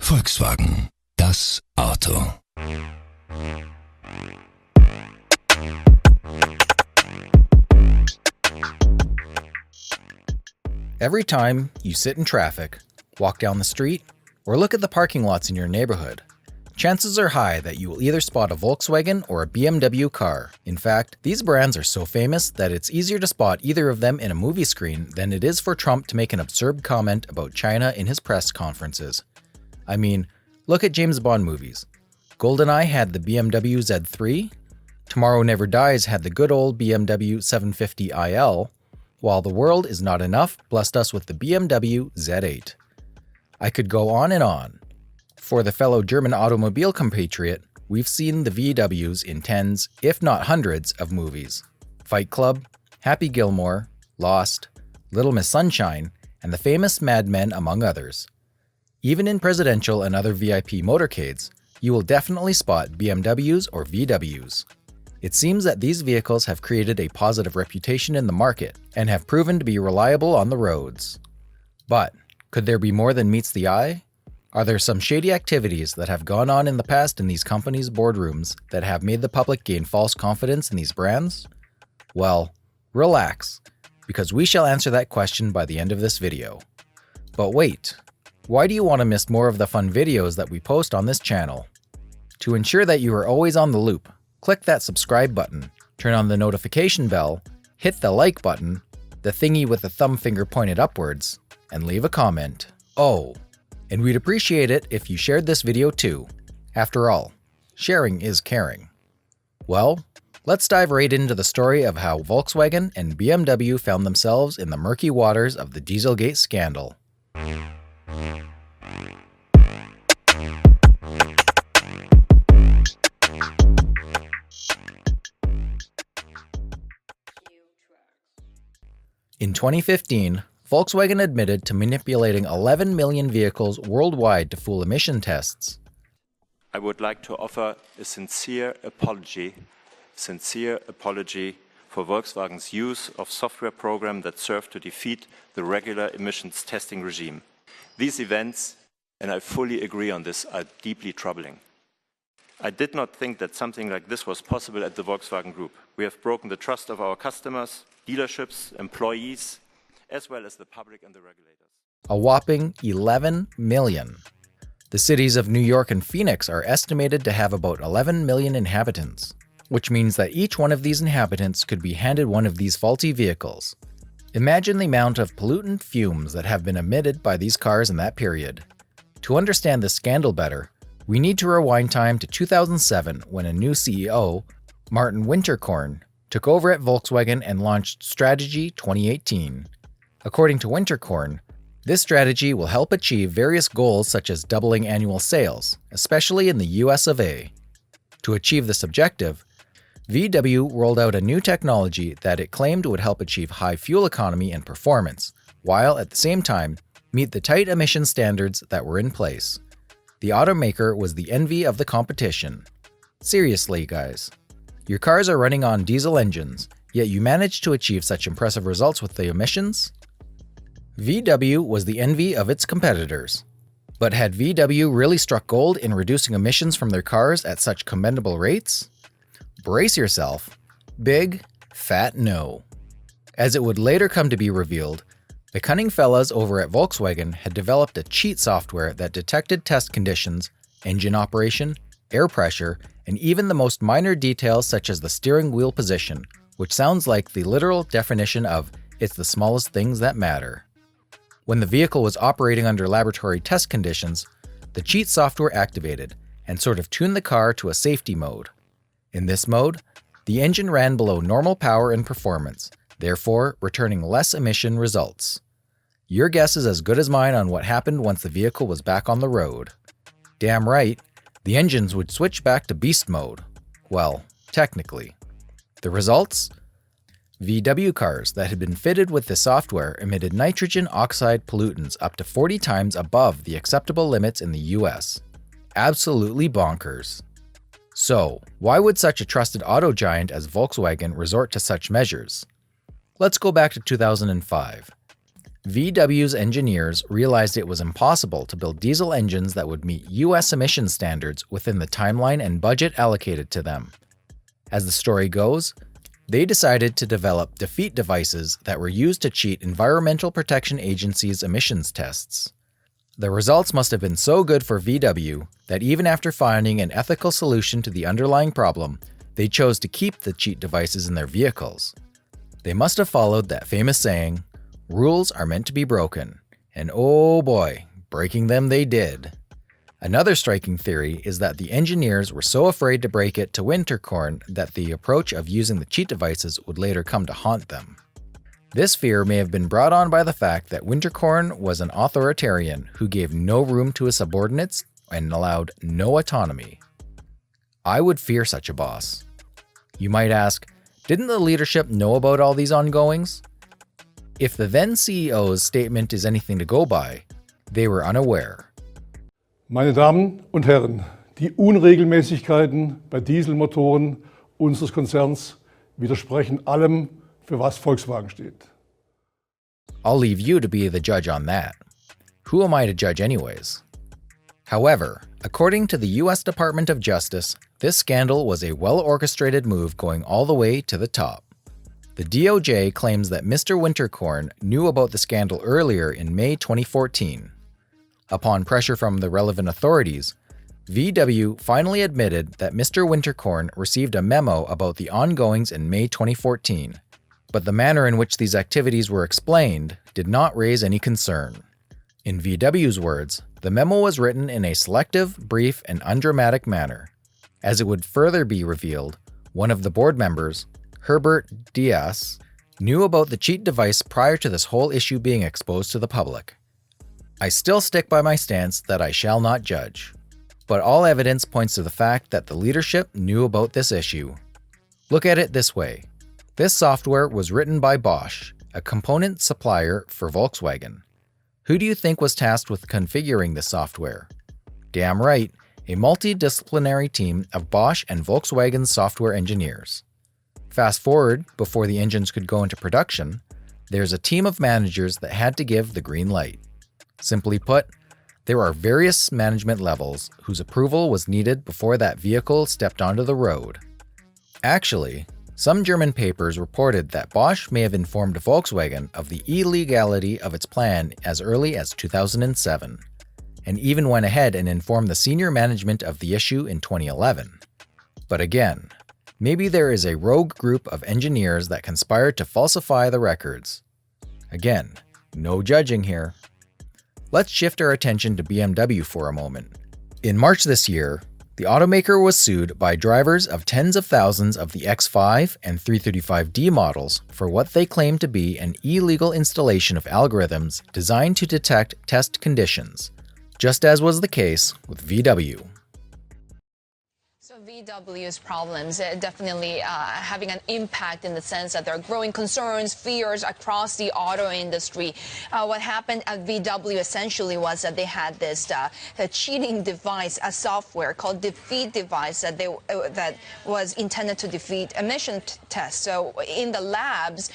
Volkswagen, das Auto. Every time you sit in traffic, walk down the street, or look at the parking lots in your neighborhood, chances are high that you will either spot a Volkswagen or a BMW car. In fact, these brands are so famous that it's easier to spot either of them in a movie screen than it is for Trump to make an absurd comment about China in his press conferences. I mean, look at James Bond movies. GoldenEye had the BMW Z3, Tomorrow Never Dies had the good old BMW 750iL, while The World Is Not Enough blessed us with the BMW Z8. I could go on and on. For the fellow German automobile compatriot, we've seen the VWs in tens, if not hundreds, of movies. Fight Club, Happy Gilmore, Lost, Little Miss Sunshine, and the famous Mad Men, among others. Even in presidential and other VIP motorcades, you will definitely spot BMWs or VWs. It seems that these vehicles have created a positive reputation in the market and have proven to be reliable on the roads. But could there be more than meets the eye? Are there some shady activities that have gone on in the past in these companies' boardrooms that have made the public gain false confidence in these brands? Well, relax, because we shall answer that question by the end of this video. But wait, why do you want to miss more of the fun videos that we post on this channel? To ensure that you are always on the loop, click that subscribe button, turn on the notification bell, hit the like button, the thingy with the thumb finger pointed upwards, and leave a comment. Oh, and we'd appreciate it if you shared this video too. After all, sharing is caring. Well, let's dive right into the story of how Volkswagen and BMW found themselves in the murky waters of the Dieselgate scandal. In 2015, Volkswagen admitted to manipulating 11 million vehicles worldwide to fool emission tests. I would like to offer a sincere apology for Volkswagen's use of software programs that serve to defeat the regular emissions testing regime. These events, and I fully agree on this, are deeply troubling. I did not think that something like this was possible at the Volkswagen Group. We have broken the trust of our customers, dealerships, employees, as well as the public and the regulators. A whopping 11 million. The cities of New York and Phoenix are estimated to have about 11 million inhabitants, which means that each one of these inhabitants could be handed one of these faulty vehicles. Imagine the amount of pollutant fumes that have been emitted by these cars in that period. To understand this scandal better, we need to rewind time to 2007 when a new CEO, Martin Winterkorn, took over at Volkswagen and launched Strategy 2018. According to Winterkorn, this strategy will help achieve various goals such as doubling annual sales, especially in the US of A. To achieve this objective, VW rolled out a new technology that it claimed would help achieve high fuel economy and performance, while at the same time meet the tight emission standards that were in place. The automaker was the envy of the competition. Seriously, guys. Your cars are running on diesel engines, yet you managed to achieve such impressive results with the emissions? VW was the envy of its competitors. But had VW really struck gold in reducing emissions from their cars at such commendable rates? Brace yourself. Big, fat no. As it would later come to be revealed, the cunning fellas over at Volkswagen had developed a cheat software that detected test conditions, engine operation, air pressure, and even the most minor details such as the steering wheel position, which sounds like the literal definition of "it's the smallest things that matter." When the vehicle was operating under laboratory test conditions, the cheat software activated and sort of tuned the car to a safety mode. In this mode, the engine ran below normal power and performance, therefore returning less emission results. Your guess is as good as mine on what happened once the vehicle was back on the road. Damn right, the engines would switch back to beast mode. Well, technically. The results? VW cars that had been fitted with the software emitted nitrogen oxide pollutants up to 40 times above the acceptable limits in the US. Absolutely bonkers. So, why would such a trusted auto giant as Volkswagen resort to such measures? Let's go back to 2005. VW's engineers realized it was impossible to build diesel engines that would meet US emission standards within the timeline and budget allocated to them. As the story goes, they decided to develop defeat devices that were used to cheat Environmental Protection Agency's emissions tests. The results must have been so good for VW that even after finding an ethical solution to the underlying problem, they chose to keep the cheat devices in their vehicles. They must have followed that famous saying, "Rules are meant to be broken," and oh boy, breaking them they did. Another striking theory is that the engineers were so afraid to break it to Winterkorn that the approach of using the cheat devices would later come to haunt them. This fear may have been brought on by the fact that Winterkorn was an authoritarian who gave no room to his subordinates and allowed no autonomy. I would fear such a boss. You might ask, didn't the leadership know about all these ongoings? If the then CEO's statement is anything to go by, they were unaware. Meine Damen und Herren, die Unregelmäßigkeiten bei Dieselmotoren unseres Konzerns widersprechen allem, für was Volkswagen steht. I'll leave you to be the judge on that. Who am I to judge anyways? However, according to the US Department of Justice, this scandal was a well-orchestrated move going all the way to the top. The DOJ claims that Mr. Winterkorn knew about the scandal earlier in May 2014. Upon pressure from the relevant authorities, VW finally admitted that Mr. Winterkorn received a memo about the ongoings in May 2014, but the manner in which these activities were explained did not raise any concern. In VW's words, the memo was written in a selective, brief, and undramatic manner. As it would further be revealed, one of the board members, Herbert Dias, knew about the cheat device prior to this whole issue being exposed to the public. I still stick by my stance that I shall not judge, but all evidence points to the fact that the leadership knew about this issue. Look at it this way. This software was written by Bosch, a component supplier for Volkswagen. Who do you think was tasked with configuring the software? Damn right, a multidisciplinary team of Bosch and Volkswagen software engineers. Fast forward, before the engines could go into production, there's a team of managers that had to give the green light. Simply put, there are various management levels whose approval was needed before that vehicle stepped onto the road. Actually, some German papers reported that Bosch may have informed Volkswagen of the illegality of its plan as early as 2007, and even went ahead and informed the senior management of the issue in 2011. But again, maybe there is a rogue group of engineers that conspired to falsify the records. Again, no judging here. Let's shift our attention to BMW for a moment. In March this year, the automaker was sued by drivers of tens of thousands of the X5 and 335D models for what they claim to be an illegal installation of algorithms designed to detect test conditions, just as was the case with VW. VW's problems definitely having an impact in the sense that there are growing concerns, fears across the auto industry. What happened at VW essentially was that they had this a cheating device, a software called defeat device that was intended to defeat emission tests. So in the labs,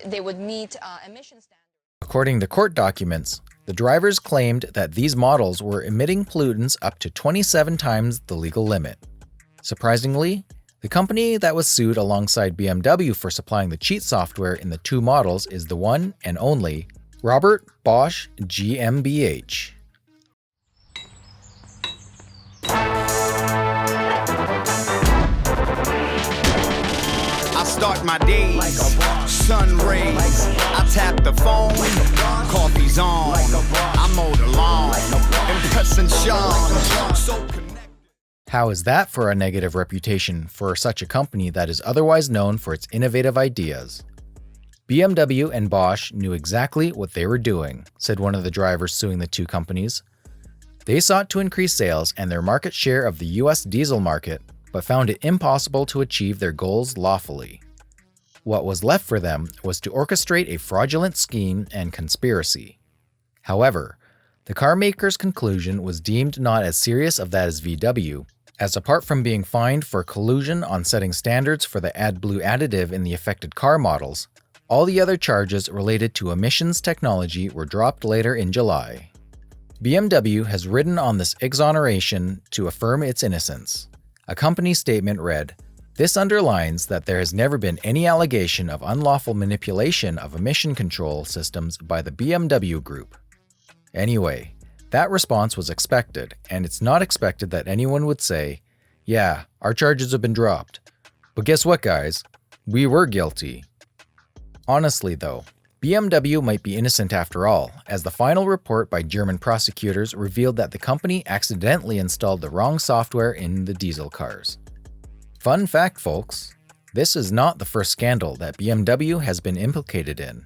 they would meet emission standards. According to court documents, the drivers claimed that these models were emitting pollutants up to 27 times the legal limit. Surprisingly, the company that was sued alongside BMW for supplying the cheat software in the two models is the one and only Robert Bosch GmbH. I start my days, sun rays, I tap the phone, coffee's on, I mow the lawn, impressing Sean, so connected. How is that for a negative reputation for such a company that is otherwise known for its innovative ideas? BMW and Bosch knew exactly what they were doing, said one of the drivers suing the two companies. They sought to increase sales and their market share of the US diesel market, but found it impossible to achieve their goals lawfully. What was left for them was to orchestrate a fraudulent scheme and conspiracy. However, the carmaker's conclusion was deemed not as serious of that as VW, as apart from being fined for collusion on setting standards for the AdBlue additive in the affected car models, All the other charges related to emissions technology were dropped later in July. BMW has ridden on this exoneration to affirm its innocence. A company statement read, "This underlines that there has never been any allegation of unlawful manipulation of emission control systems by the BMW Group." Anyway, that response was expected, and it's not expected that anyone would say, "Yeah, our charges have been dropped. But guess what, guys? We were guilty." Honestly, though, BMW might be innocent after all, as the final report by German prosecutors revealed that the company accidentally installed the wrong software in the diesel cars. Fun fact, folks, this is not the first scandal that BMW has been implicated in.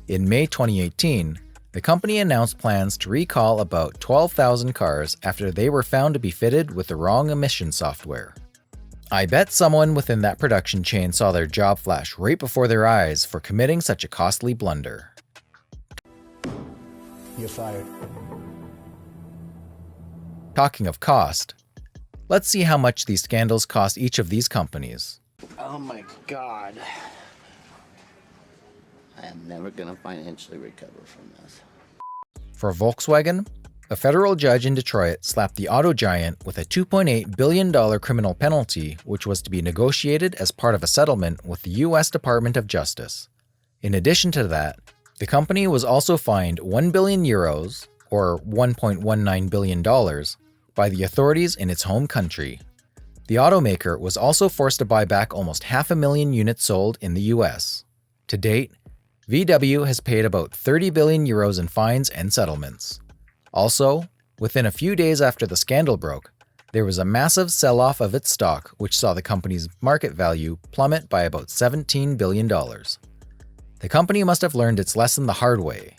In May 2018, the company announced plans to recall about 12,000 cars after they were found to be fitted with the wrong emission software. I bet someone within that production chain saw their job flash right before their eyes for committing such a costly blunder. You're fired. Talking of cost, let's see how much these scandals cost each of these companies. Oh my God. I am never going to financially recover from this. For Volkswagen, a federal judge in Detroit slapped the auto giant with a $2.8 billion criminal penalty, which was to be negotiated as part of a settlement with the U.S. Department of Justice. In addition to that, the company was also fined €1 billion, or $1.19 billion, by the authorities in its home country. The automaker was also forced to buy back almost 500,000 units sold in the U.S. To date, VW has paid about €30 billion in fines and settlements. Also, within a few days after the scandal broke, there was a massive sell-off of its stock, which saw the company's market value plummet by about $17 billion. The company must have learned its lesson the hard way.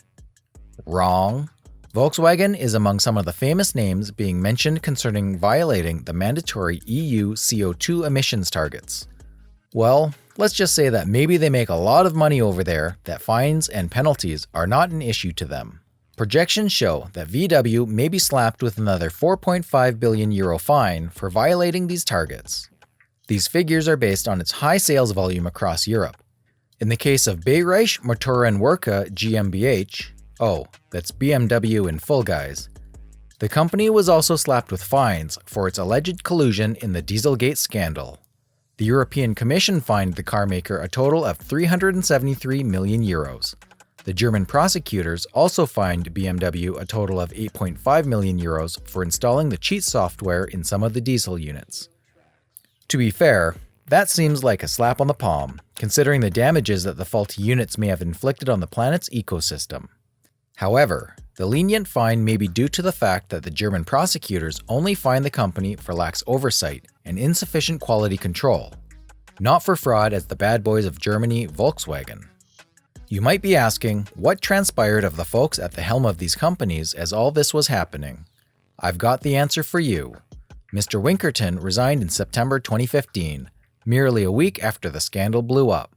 Wrong. Volkswagen is among some of the famous names being mentioned concerning violating the mandatory EU CO2 emissions targets. Well, let's just say that maybe they make a lot of money over there that fines and penalties are not an issue to them. Projections show that VW may be slapped with another €4.5 billion fine for violating these targets. These figures are based on its high sales volume across Europe. In the case of Bayreich Motorenwerke GmbH, that's BMW in full, guys, the company was also slapped with fines for its alleged collusion in the Dieselgate scandal. The European Commission fined the carmaker a total of €373 million. The German prosecutors also fined BMW a total of €8.5 million for installing the cheat software in some of the diesel units. To be fair, that seems like a slap on the palm, considering the damages that the faulty units may have inflicted on the planet's ecosystem. However, the lenient fine may be due to the fact that the German prosecutors only fined the company for lax oversight and insufficient quality control, not for fraud as the bad boys of Germany, Volkswagen. You might be asking, what transpired of the folks at the helm of these companies as all this was happening? I've got the answer for you. Mr. Winkerton resigned in September 2015, merely a week after the scandal blew up.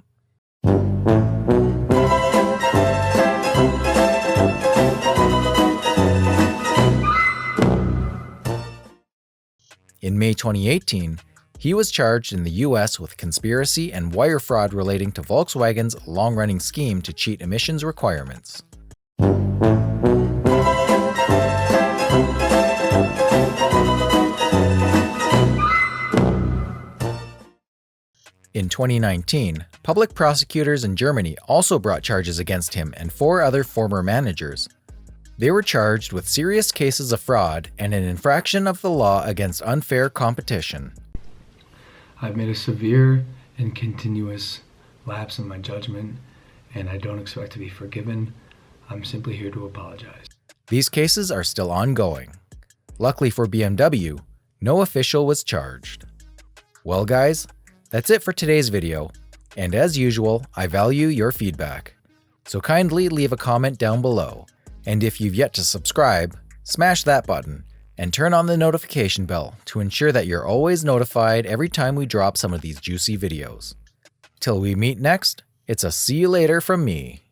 In May 2018, he was charged in the US with conspiracy and wire fraud relating to Volkswagen's long-running scheme to cheat emissions requirements. In 2019, public prosecutors in Germany also brought charges against him and 4 other former managers. They were charged with serious cases of fraud and an infraction of the law against unfair competition. I've made a severe and continuous lapse in my judgment, and I don't expect to be forgiven. I'm simply here to apologize. These cases are still ongoing. Luckily for BMW, no official was charged. Well, guys, that's it for today's video, and as usual, I value your feedback. So kindly leave a comment down below, and if you've yet to subscribe, smash that button and turn on the notification bell to ensure that you're always notified every time we drop some of these juicy videos. Till we meet next, it's a see you later from me.